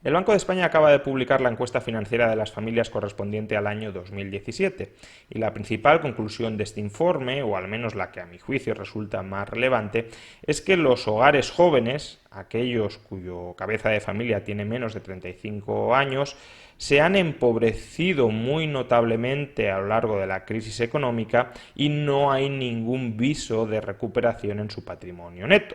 El Banco de España acaba de publicar la encuesta financiera de las familias correspondiente al año 2017 y la principal conclusión de este informe, o al menos la que a mi juicio resulta más relevante, es que los hogares jóvenes, aquellos cuyo cabeza de familia tiene menos de 35 años, se han empobrecido muy notablemente a lo largo de la crisis económica y no hay ningún viso de recuperación en su patrimonio neto.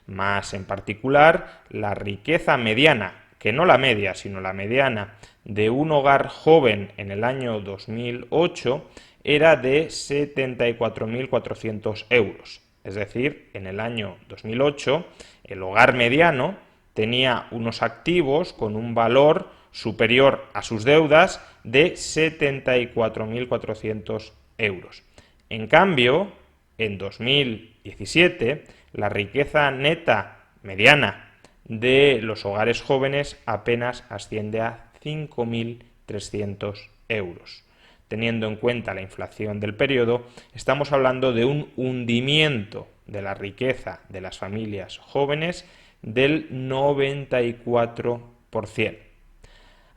Más en particular, la riqueza mediana, que no la media, sino la mediana, de un hogar joven en el año 2008 era de 74.400 euros. Es decir, en el año 2008 el hogar mediano tenía unos activos con un valor superior a sus deudas de 74.400 euros. En cambio, en 2017, la riqueza neta mediana de los hogares jóvenes apenas asciende a 5.300 euros. Teniendo en cuenta la inflación del periodo, estamos hablando de un hundimiento de la riqueza de las familias jóvenes del 94%.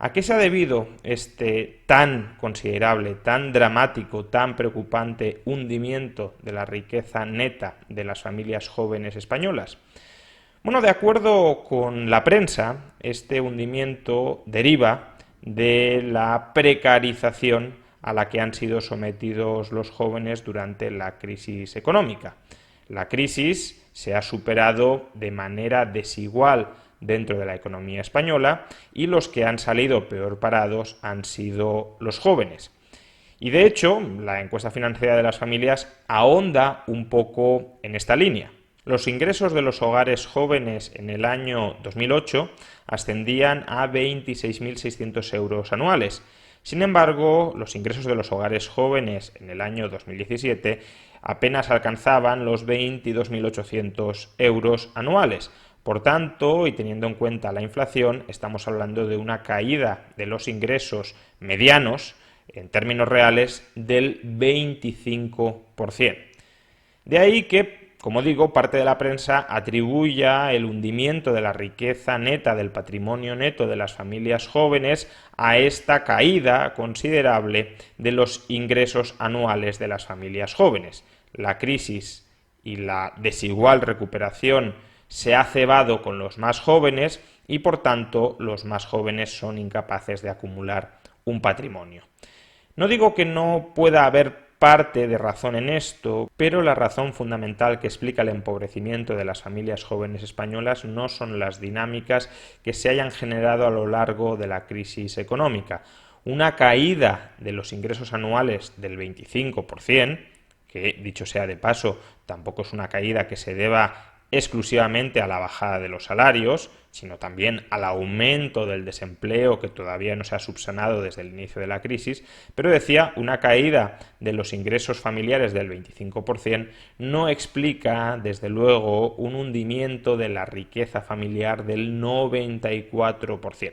¿A qué se ha debido este tan considerable, tan dramático, tan preocupante hundimiento de la riqueza neta de las familias jóvenes españolas? Bueno, de acuerdo con la prensa, este hundimiento deriva de la precarización a la que han sido sometidos los jóvenes durante la crisis económica. La crisis se ha superado de manera desigual dentro de la economía española y los que han salido peor parados han sido los jóvenes. Y de hecho, la encuesta financiera de las familias ahonda un poco en esta línea. Los ingresos de los hogares jóvenes en el año 2008 ascendían a 26.600 euros anuales. Sin embargo, los ingresos de los hogares jóvenes en el año 2017 apenas alcanzaban los 22.800 euros anuales. Por tanto, y teniendo en cuenta la inflación, estamos hablando de una caída de los ingresos medianos, en términos reales, del 25%. De ahí que, como digo, parte de la prensa atribuya el hundimiento de la riqueza neta, del patrimonio neto de las familias jóvenes, a esta caída considerable de los ingresos anuales de las familias jóvenes. La crisis y la desigual recuperación se ha cebado con los más jóvenes y, por tanto, los más jóvenes son incapaces de acumular un patrimonio. No digo que no pueda haber parte de razón en esto, pero la razón fundamental que explica el empobrecimiento de las familias jóvenes españolas no son las dinámicas que se hayan generado a lo largo de la crisis económica. Una caída de los ingresos anuales del 25%, que dicho sea de paso, tampoco es una caída que se deba exclusivamente a la bajada de los salarios, sino también al aumento del desempleo que todavía no se ha subsanado desde el inicio de la crisis, pero decía, una caída de los ingresos familiares del 25% no explica, desde luego, un hundimiento de la riqueza familiar del 94%.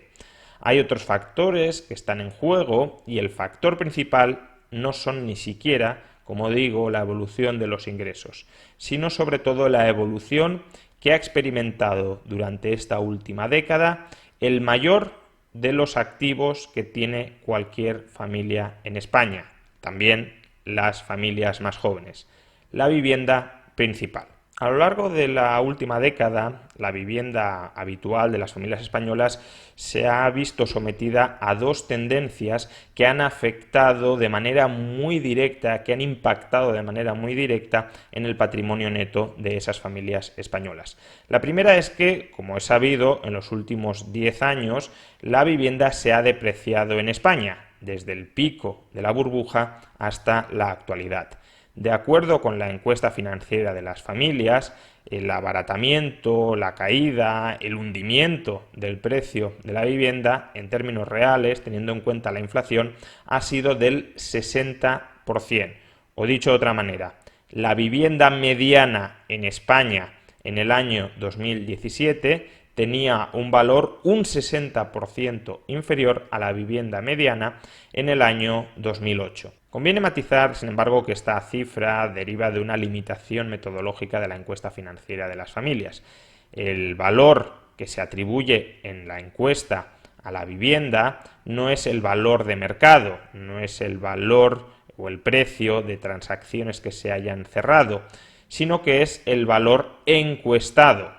Hay otros factores que están en juego y el factor principal no son ni siquiera, como digo, la evolución de los ingresos, sino sobre todo la evolución que ha experimentado durante esta última década el mayor de los activos que tiene cualquier familia en España, también las familias más jóvenes, la vivienda principal. A lo largo de la última década, la vivienda habitual de las familias españolas se ha visto sometida a dos tendencias que han afectado de manera muy directa, que han impactado de manera muy directa en el patrimonio neto de esas familias españolas. La primera es que, como es sabido, en los últimos 10 años la vivienda se ha depreciado en España, desde el pico de la burbuja hasta la actualidad. De acuerdo con la encuesta financiera de las familias, el abaratamiento, la caída, el hundimiento del precio de la vivienda en términos reales, teniendo en cuenta la inflación, ha sido del 60%. O dicho de otra manera, la vivienda mediana en España en el año 2017 tenía un valor un 60% inferior a la vivienda mediana en el año 2008. Conviene matizar, sin embargo, que esta cifra deriva de una limitación metodológica de la encuesta financiera de las familias. El valor que se atribuye en la encuesta a la vivienda no es el valor de mercado, no es el valor o el precio de transacciones que se hayan cerrado, sino que es el valor encuestado.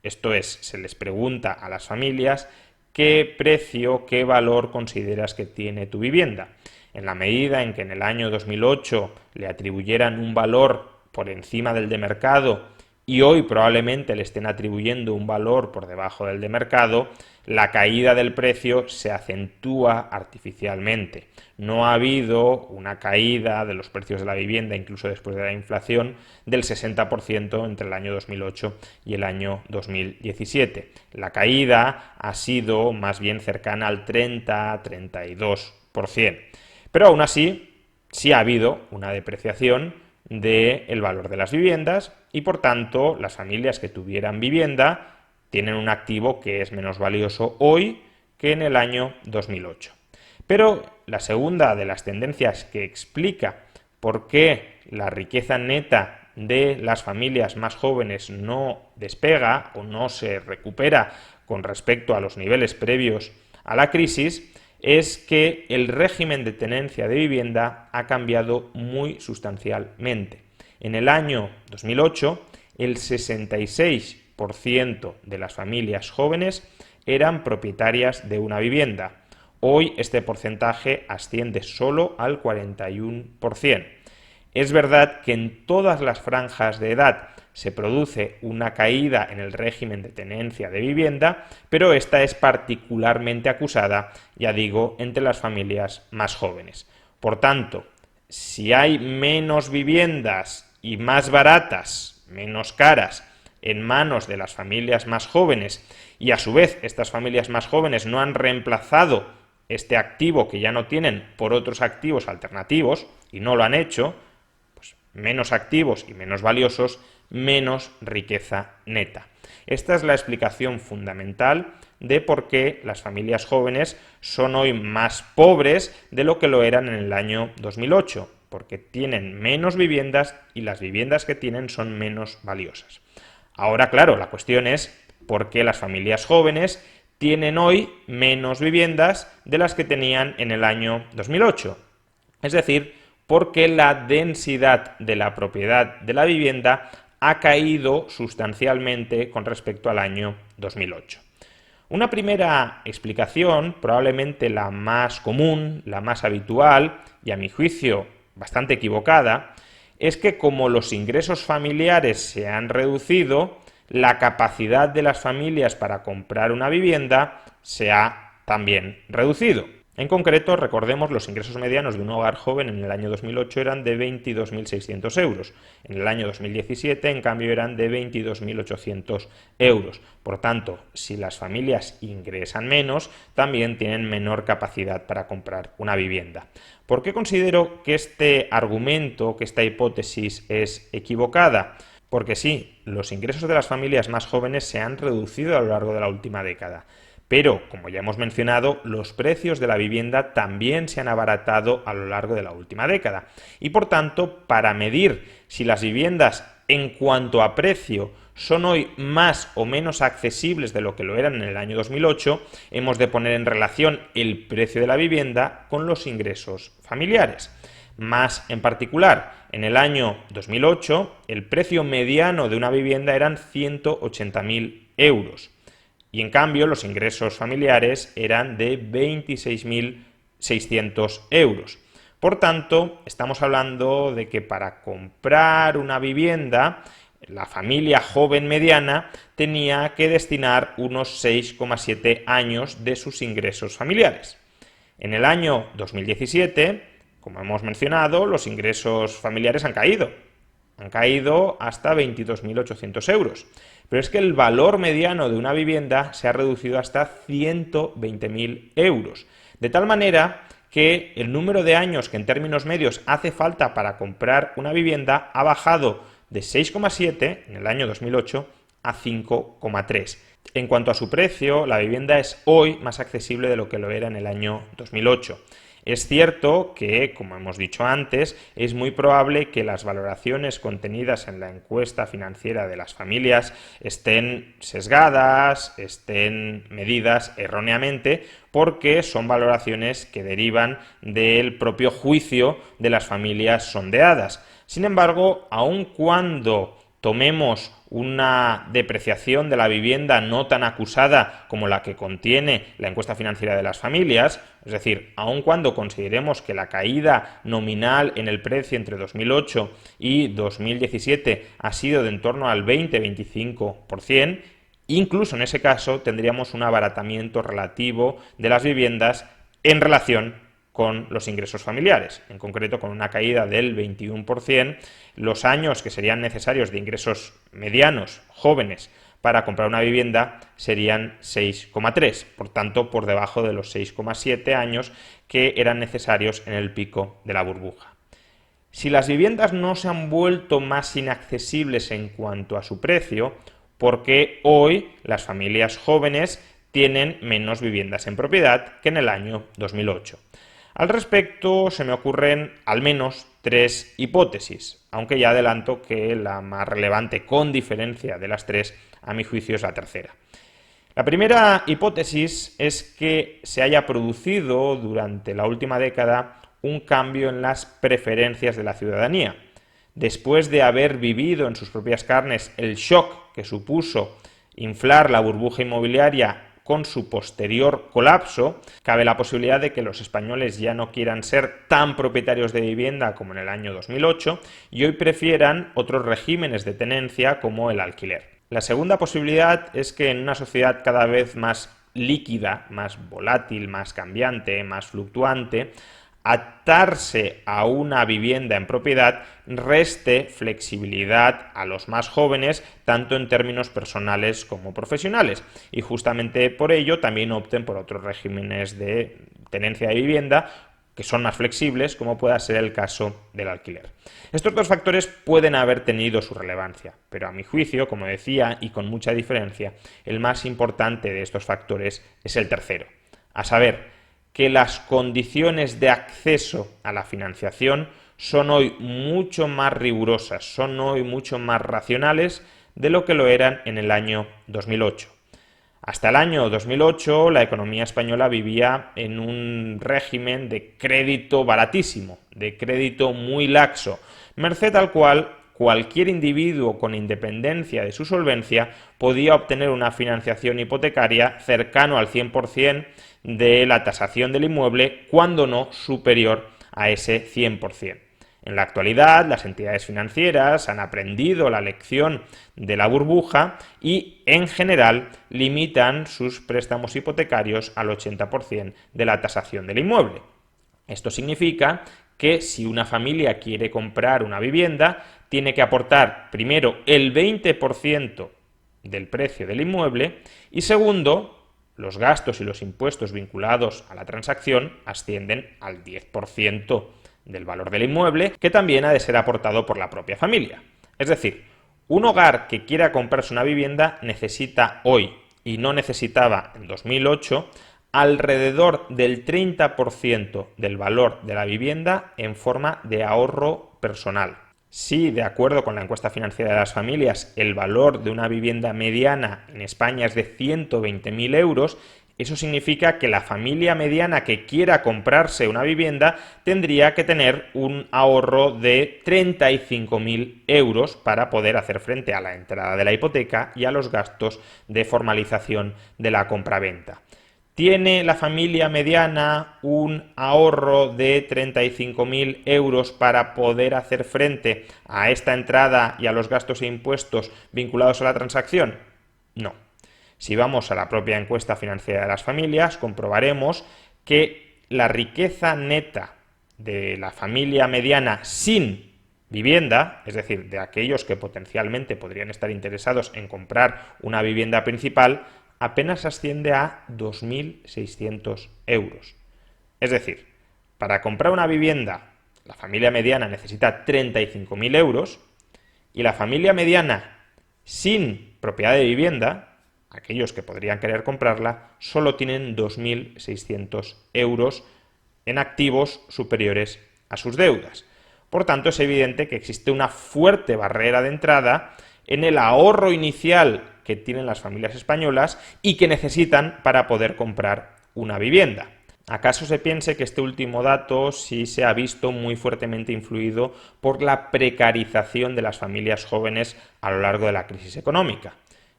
Esto es, se les pregunta a las familias qué precio, qué valor consideras que tiene tu vivienda. En la medida en que en el año 2008 le atribuyeran un valor por encima del de mercado y hoy probablemente le estén atribuyendo un valor por debajo del de mercado, la caída del precio se acentúa artificialmente. No ha habido una caída de los precios de la vivienda, incluso después de la inflación, del 60% entre el año 2008 y el año 2017. La caída ha sido más bien cercana al 30-32%. Pero aún así, sí ha habido una depreciación del valor de las viviendas y por tanto las familias que tuvieran vivienda tienen un activo que es menos valioso hoy que en el año 2008. Pero la segunda de las tendencias que explica por qué la riqueza neta de las familias más jóvenes no despega o no se recupera con respecto a los niveles previos a la crisis es que el régimen de tenencia de vivienda ha cambiado muy sustancialmente. En el año 2008, el 66% de las familias jóvenes eran propietarias de una vivienda. Hoy este porcentaje asciende solo al 41%. Es verdad que en todas las franjas de edad se produce una caída en el régimen de tenencia de vivienda, pero esta es particularmente acusada, ya digo, entre las familias más jóvenes. Por tanto, si hay menos viviendas y más baratas, menos caras, en manos de las familias más jóvenes, y a su vez estas familias más jóvenes no han reemplazado este activo que ya no tienen por otros activos alternativos, y no lo han hecho, pues menos activos y menos valiosos, menos riqueza neta. Esta es la explicación fundamental de por qué las familias jóvenes son hoy más pobres de lo que lo eran en el año 2008, porque tienen menos viviendas y las viviendas que tienen son menos valiosas. Ahora, claro, la cuestión es por qué las familias jóvenes tienen hoy menos viviendas de las que tenían en el año 2008. Es decir, porque la densidad de la propiedad de la vivienda ha caído sustancialmente con respecto al año 2008. Una primera explicación, probablemente la más común, la más habitual y a mi juicio bastante equivocada, es que como los ingresos familiares se han reducido, la capacidad de las familias para comprar una vivienda se ha también reducido. En concreto, recordemos, los ingresos medianos de un hogar joven en el año 2008 eran de 22.600 euros. En el año 2017, en cambio, eran de 22.800 euros. Por tanto, si las familias ingresan menos, también tienen menor capacidad para comprar una vivienda. ¿Por qué considero que este argumento, que esta hipótesis es equivocada? Porque sí, los ingresos de las familias más jóvenes se han reducido a lo largo de la última década. Pero, como ya hemos mencionado, los precios de la vivienda también se han abaratado a lo largo de la última década. Y por tanto, para medir si las viviendas en cuanto a precio son hoy más o menos accesibles de lo que lo eran en el año 2008, hemos de poner en relación el precio de la vivienda con los ingresos familiares. Más en particular, en el año 2008, el precio mediano de una vivienda eran 180.000 euros. Y en cambio los ingresos familiares eran de 26.600 euros. Por tanto, estamos hablando de que para comprar una vivienda, la familia joven mediana tenía que destinar unos 6,7 años de sus ingresos familiares. En el año 2017, como hemos mencionado, los ingresos familiares han caído hasta 22.800 euros. Pero es que el valor mediano de una vivienda se ha reducido hasta 120.000 euros. De tal manera que el número de años que en términos medios hace falta para comprar una vivienda ha bajado de 6,7 en el año 2008 a 5,3. En cuanto a su precio, la vivienda es hoy más accesible de lo que lo era en el año 2008. Es cierto que, como hemos dicho antes, es muy probable que las valoraciones contenidas en la encuesta financiera de las familias estén sesgadas, estén medidas erróneamente, porque son valoraciones que derivan del propio juicio de las familias sondeadas. Sin embargo, aun cuando tomemos una depreciación de la vivienda no tan acusada como la que contiene la encuesta financiera de las familias, es decir, aun cuando consideremos que la caída nominal en el precio entre 2008 y 2017 ha sido de en torno al 20-25%, incluso en ese caso tendríamos un abaratamiento relativo de las viviendas en relación con los ingresos familiares, en concreto con una caída del 21%, los años que serían necesarios de ingresos medianos, jóvenes, para comprar una vivienda serían 6,3, por tanto por debajo de los 6,7 años que eran necesarios en el pico de la burbuja. Si las viviendas no se han vuelto más inaccesibles en cuanto a su precio, porque hoy las familias jóvenes tienen menos viviendas en propiedad que en el año 2008. Al respecto, se me ocurren al menos 3 hipótesis, aunque ya adelanto que la más relevante con diferencia de las 3, a mi juicio, es la tercera. La primera hipótesis es que se haya producido durante la última década un cambio en las preferencias de la ciudadanía. Después de haber vivido en sus propias carnes el shock que supuso inflar la burbuja inmobiliaria con su posterior colapso, cabe la posibilidad de que los españoles ya no quieran ser tan propietarios de vivienda como en el año 2008 y hoy prefieran otros regímenes de tenencia como el alquiler. La segunda posibilidad es que en una sociedad cada vez más líquida, más volátil, más cambiante, más fluctuante, atarse a una vivienda en propiedad reste flexibilidad a los más jóvenes, tanto en términos personales como profesionales, y justamente por ello también opten por otros regímenes de tenencia de vivienda que son más flexibles, como pueda ser el caso del alquiler. Estos dos factores pueden haber tenido su relevancia, pero a mi juicio, como decía, y con mucha diferencia, el más importante de estos factores es el tercero, a saber, que las condiciones de acceso a la financiación son hoy mucho más rigurosas, son hoy mucho más racionales de lo que lo eran en el año 2008. Hasta el año 2008 la economía española vivía en un régimen de crédito baratísimo, de crédito muy laxo, merced al cual cualquier individuo con independencia de su solvencia podía obtener una financiación hipotecaria cercano al 100% de la tasación del inmueble, cuando no superior a ese 100%. En la actualidad, las entidades financieras han aprendido la lección de la burbuja y, en general, limitan sus préstamos hipotecarios al 80% de la tasación del inmueble. Esto significa que si una familia quiere comprar una vivienda, tiene que aportar primero el 20% del precio del inmueble y segundo, los gastos y los impuestos vinculados a la transacción ascienden al 10% del valor del inmueble, que también ha de ser aportado por la propia familia. Es decir, un hogar que quiera comprarse una vivienda necesita hoy, y no necesitaba en 2008, alrededor del 30% del valor de la vivienda en forma de ahorro personal. Si, de acuerdo con la encuesta financiera de las familias, el valor de una vivienda mediana en España es de 120.000 euros, eso significa que la familia mediana que quiera comprarse una vivienda tendría que tener un ahorro de 35.000 euros para poder hacer frente a la entrada de la hipoteca y a los gastos de formalización de la compraventa. ¿Tiene la familia mediana un ahorro de 35.000 euros para poder hacer frente a esta entrada y a los gastos e impuestos vinculados a la transacción? No. Si vamos a la propia encuesta financiera de las familias, comprobaremos que la riqueza neta de la familia mediana sin vivienda, es decir, de aquellos que potencialmente podrían estar interesados en comprar una vivienda principal, apenas asciende a 2.600 euros. Es decir, para comprar una vivienda, la familia mediana necesita 35.000 euros y la familia mediana sin propiedad de vivienda, aquellos que podrían querer comprarla, solo tienen 2.600 euros en activos superiores a sus deudas. Por tanto, es evidente que existe una fuerte barrera de entrada en el ahorro inicial que tienen las familias españolas y que necesitan para poder comprar una vivienda. ¿Acaso se piense que este último dato sí se ha visto muy fuertemente influido por la precarización de las familias jóvenes a lo largo de la crisis económica?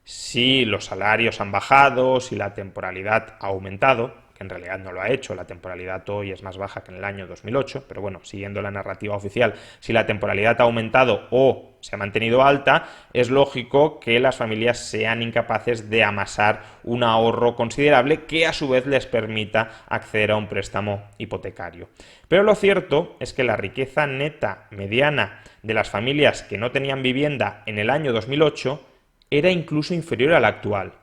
Si los salarios han bajado, si la temporalidad ha aumentado, que en realidad no lo ha hecho, la temporalidad hoy es más baja que en el año 2008, pero bueno, siguiendo la narrativa oficial, si la temporalidad ha aumentado o se ha mantenido alta, es lógico que las familias sean incapaces de amasar un ahorro considerable que a su vez les permita acceder a un préstamo hipotecario. Pero lo cierto es que la riqueza neta mediana de las familias que no tenían vivienda en el año 2008 era incluso inferior a la actual.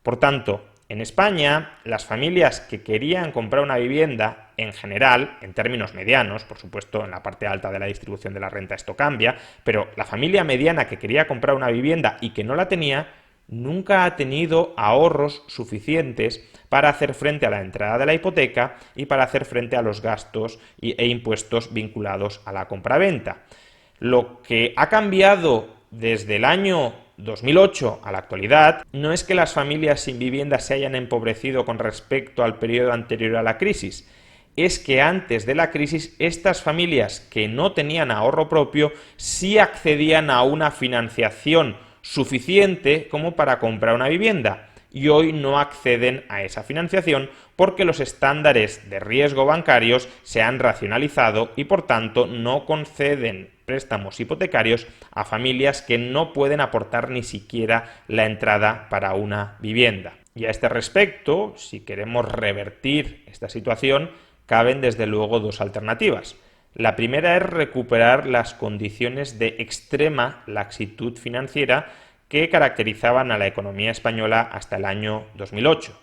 Por tanto, en España, las familias que querían comprar una vivienda, en general, en términos medianos, por supuesto en la parte alta de la distribución de la renta esto cambia, pero la familia mediana que quería comprar una vivienda y que no la tenía, nunca ha tenido ahorros suficientes para hacer frente a la entrada de la hipoteca y para hacer frente a los gastos e impuestos vinculados a la compraventa. Lo que ha cambiado desde el año 2008 a la actualidad no es que las familias sin vivienda se hayan empobrecido con respecto al periodo anterior a la crisis, es que antes de la crisis estas familias que no tenían ahorro propio sí accedían a una financiación suficiente como para comprar una vivienda y hoy no acceden a esa financiación porque los estándares de riesgo bancarios se han racionalizado y por tanto no conceden préstamos hipotecarios a familias que no pueden aportar ni siquiera la entrada para una vivienda. Y a este respecto, si queremos revertir esta situación, caben desde luego dos alternativas. La primera es recuperar las condiciones de extrema laxitud financiera que caracterizaban a la economía española hasta el año 2008.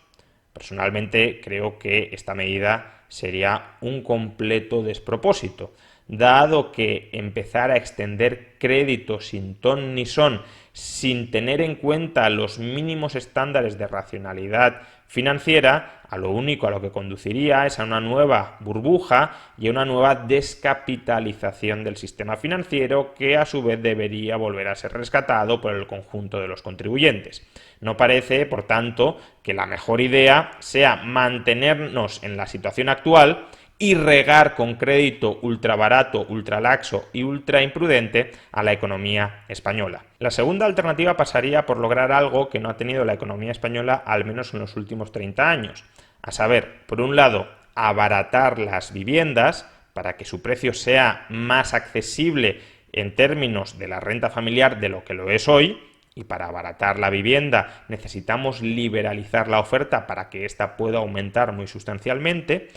Personalmente creo que esta medida sería un completo despropósito, dado que empezar a extender créditos sin ton ni son, sin tener en cuenta los mínimos estándares de racionalidad financiera, a lo único a lo que conduciría es a una nueva burbuja y a una nueva descapitalización del sistema financiero que a su vez debería volver a ser rescatado por el conjunto de los contribuyentes. No parece, por tanto, que la mejor idea sea mantenernos en la situación actual y regar con crédito ultra barato, ultra laxo y ultra imprudente a la economía española. La segunda alternativa pasaría por lograr algo que no ha tenido la economía española al menos en los últimos 30 años, a saber, por un lado, abaratar las viviendas para que su precio sea más accesible en términos de la renta familiar de lo que lo es hoy, y para abaratar la vivienda necesitamos liberalizar la oferta para que ésta pueda aumentar muy sustancialmente.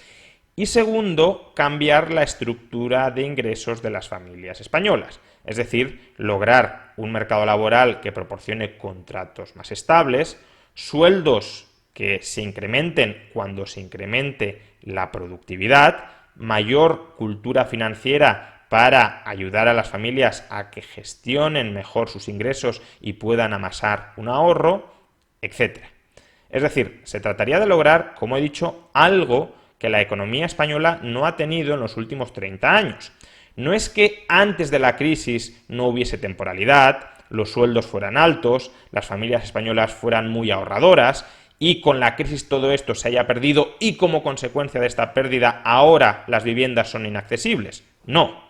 Y segundo, cambiar la estructura de ingresos de las familias españolas, es decir, lograr un mercado laboral que proporcione contratos más estables, sueldos que se incrementen cuando se incremente la productividad, mayor cultura financiera para ayudar a las familias a que gestionen mejor sus ingresos y puedan amasar un ahorro, etc. Es decir, se trataría de lograr, como he dicho, algo que la economía española no ha tenido en los últimos 30 años. No es que antes de la crisis no hubiese temporalidad, los sueldos fueran altos, las familias españolas fueran muy ahorradoras y con la crisis todo esto se haya perdido y como consecuencia de esta pérdida ahora las viviendas son inaccesibles. No.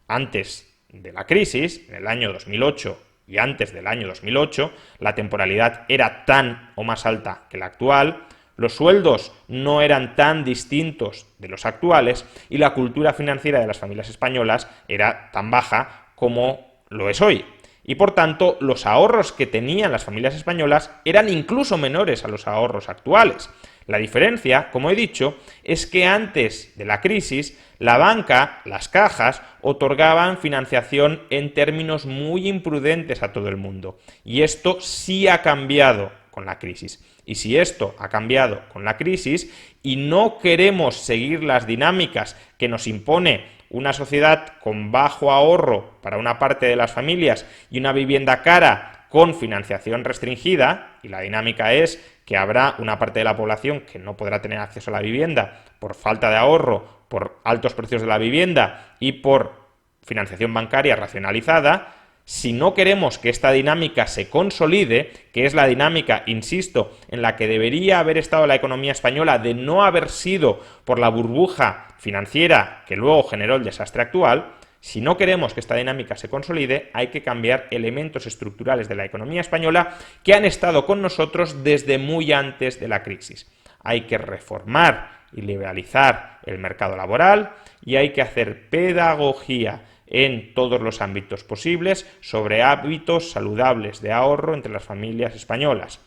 Antes de la crisis, en el año 2008 y antes del año 2008, la temporalidad era tan o más alta que la actual, los sueldos no eran tan distintos de los actuales y la cultura financiera de las familias españolas era tan baja como lo es hoy. Y por tanto, los ahorros que tenían las familias españolas eran incluso menores a los ahorros actuales. La diferencia, como he dicho, es que antes de la crisis, la banca, las cajas, otorgaban financiación en términos muy imprudentes a todo el mundo. Y esto sí ha cambiado con la crisis. Y si esto ha cambiado con la crisis y no queremos seguir las dinámicas que nos impone una sociedad con bajo ahorro para una parte de las familias y una vivienda cara con financiación restringida, y la dinámica es que habrá una parte de la población que no podrá tener acceso a la vivienda por falta de ahorro, por altos precios de la vivienda y por financiación bancaria racionalizada. Si no queremos que esta dinámica se consolide, que es la dinámica, insisto, en la que debería haber estado la economía española de no haber sido por la burbuja financiera que luego generó el desastre actual, si no queremos que esta dinámica se consolide, hay que cambiar elementos estructurales de la economía española que han estado con nosotros desde muy antes de la crisis. Hay que reformar y liberalizar el mercado laboral y hay que hacer pedagogía en todos los ámbitos posibles sobre hábitos saludables de ahorro entre las familias españolas.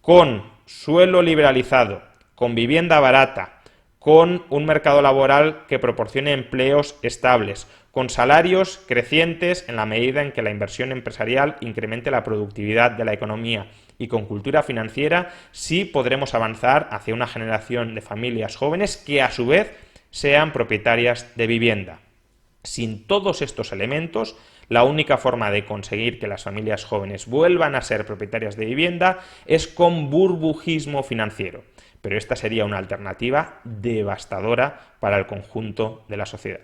Con suelo liberalizado, con vivienda barata, con un mercado laboral que proporcione empleos estables, con salarios crecientes en la medida en que la inversión empresarial incremente la productividad de la economía, y con cultura financiera sí podremos avanzar hacia una generación de familias jóvenes que a su vez sean propietarias de vivienda. Sin todos estos elementos, la única forma de conseguir que las familias jóvenes vuelvan a ser propietarias de vivienda es con burbujismo financiero. Pero esta sería una alternativa devastadora para el conjunto de la sociedad.